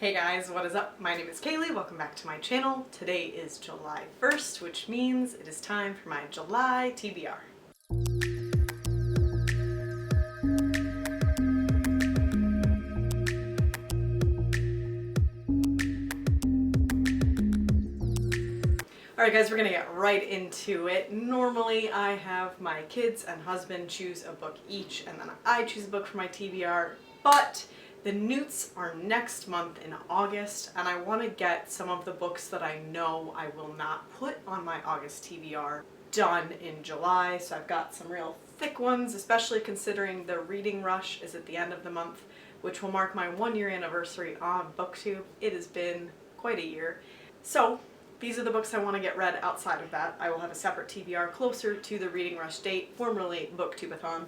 Hey guys, what is up? My name is Kaylee, welcome back to my channel. Today is July 1st, which means it is time for my July TBR. Alright guys, we're gonna get right into it. Normally I have my kids and husband choose a book each and then I choose a book for my TBR, but the Newts are next month in August and I want to get some of the books that I know I will not put on my August TBR done in July. So I've got some real thick ones, especially considering the reading rush is at the end of the month, which will mark my 1-year anniversary on Booktube. It has been quite a year. So these are the books I want to get read outside of that. I will have a separate TBR closer to the reading rush date, formerly Booktubeathon.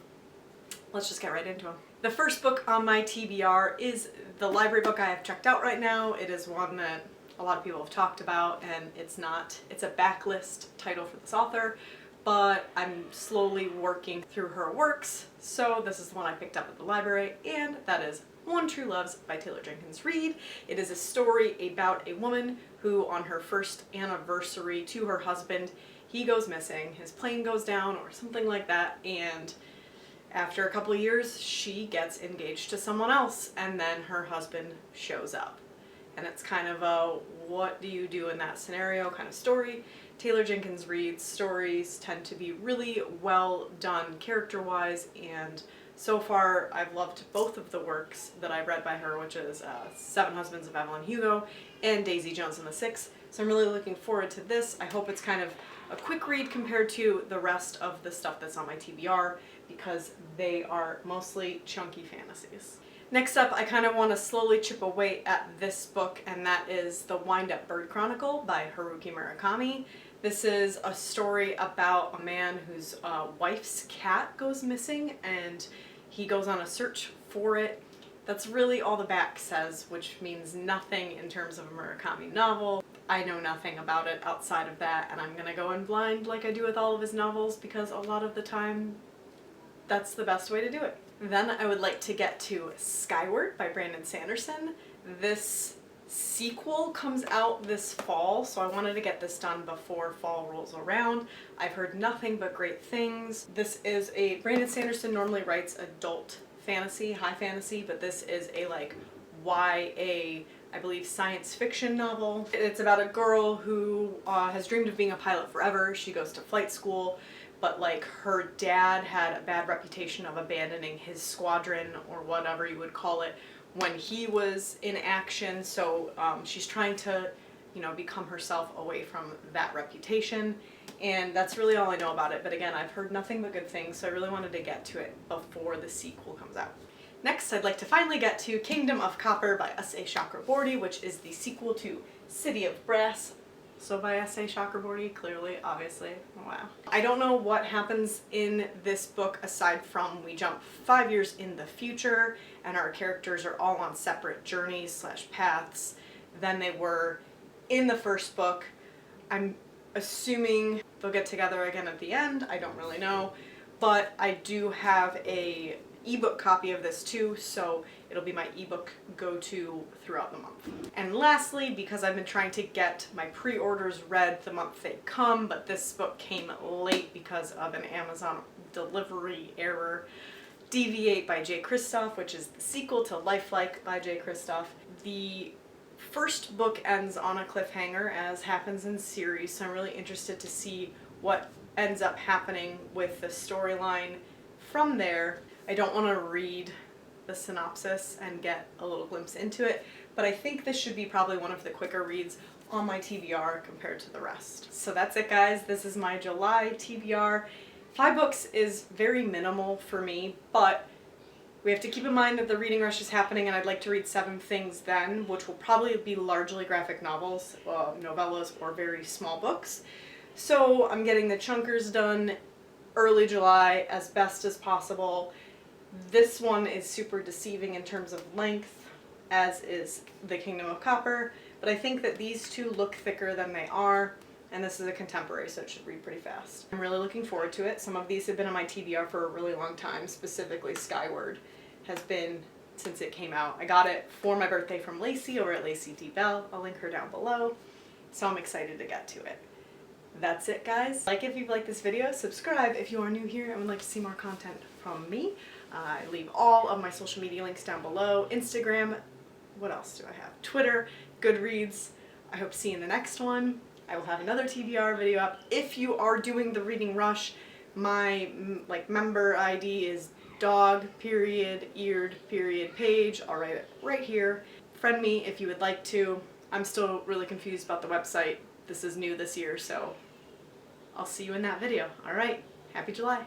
Let's just get right into them. The first book on my TBR is the library book I have checked out right now. It is one that a lot of people have talked about, and it's a backlist title for this author, but I'm slowly working through her works, so this is the one I picked up at the library, and that is One True Loves by Taylor Jenkins Reid. It is a story about a woman who, on her first anniversary to her husband, he goes missing, his plane goes down or something like that, and after a couple of years she gets engaged to someone else, and then her husband shows up. And it's kind of a what do you do in that scenario kind of story. Taylor Jenkins Reid's stories tend to be really well done character-wise, and so far I've loved both of the works that I've read by her, which is Seven Husbands of Evelyn Hugo and Daisy Jones and the Six. So I'm really looking forward to this. I hope it's kind of a quick read compared to the rest of the stuff that's on my TBR, because they are mostly chunky fantasies. Next up, I kind of want to slowly chip away at this book, and that is the Windup Bird Chronicle by Haruki Murakami. This is a story about a man whose wife's cat goes missing, and he goes on a search for it. That's really all the back says, which means nothing in terms of a Murakami novel. I know nothing about it outside of that, and I'm gonna go in blind like I do with all of his novels, because a lot of the time that's the best way to do it. Then I would like to get to Skyward by Brandon Sanderson. This sequel comes out this fall, so I wanted to get this done before fall rolls around. I've heard nothing but great things. Brandon Sanderson normally writes adult fantasy, high fantasy, but this is a YA, I believe, science fiction novel. It's about a girl who has dreamed of being a pilot forever. She goes to flight school, but her dad had a bad reputation of abandoning his squadron, or whatever you would call it, when he was in action. So she's trying to, become herself away from that reputation. And that's really all I know about it. But again, I've heard nothing but good things, so I really wanted to get to it before the sequel comes out. Next, I'd like to finally get to Kingdom of Copper by S.A. Chakraborty, which is the sequel to City of Brass. So by S.A. Chakraborty, clearly, obviously. Wow. I don't know what happens in this book aside from we jump 5 years in the future and our characters are all on separate journeys / paths than they were in the first book. I'm assuming they'll get together again at the end. I don't really know. But I do have a ebook copy of this too, so it'll be my ebook go-to throughout the month. And lastly, because I've been trying to get my pre-orders read the month they come, but this book came late because of an Amazon delivery error, Deviate by Jay Kristoff, which is the sequel to Lifelike by Jay Kristoff. The first book ends on a cliffhanger, as happens in series, so I'm really interested to see what ends up happening with the storyline from there. I don't want to read the synopsis and get a little glimpse into it, but I think this should be probably one of the quicker reads on my TBR compared to the rest. So that's it, guys. This is my July TBR. 5 books is very minimal for me, but we have to keep in mind that the reading rush is happening, and I'd like to read 7 things then, which will probably be largely graphic novels, novellas, or very small books. So I'm getting the chunkers done early July as best as possible. This one is super deceiving in terms of length, as is the Kingdom of Copper, but I think that these two look thicker than they are, and this is a contemporary, so it should read pretty fast. I'm really looking forward to it. Some of these have been on my TBR for a really long time, specifically Skyward has been since it came out. I got it for my birthday from Lacey over at Lacey D. Bell. I'll link her down below. So I'm excited to get to it. That's it, guys. Like if you've liked this video, subscribe if you are new here and would like to see more content from me. I leave all of my social media links down below. Instagram, what else do I have? Twitter, Goodreads. I hope to see you in the next one. I will have another TBR video up. If you are doing the reading rush, my member ID is dog.eared.page. I'll write it right here. Friend me if you would like to. I'm still really confused about the website. This is new this year, so I'll see you in that video. All right, happy July.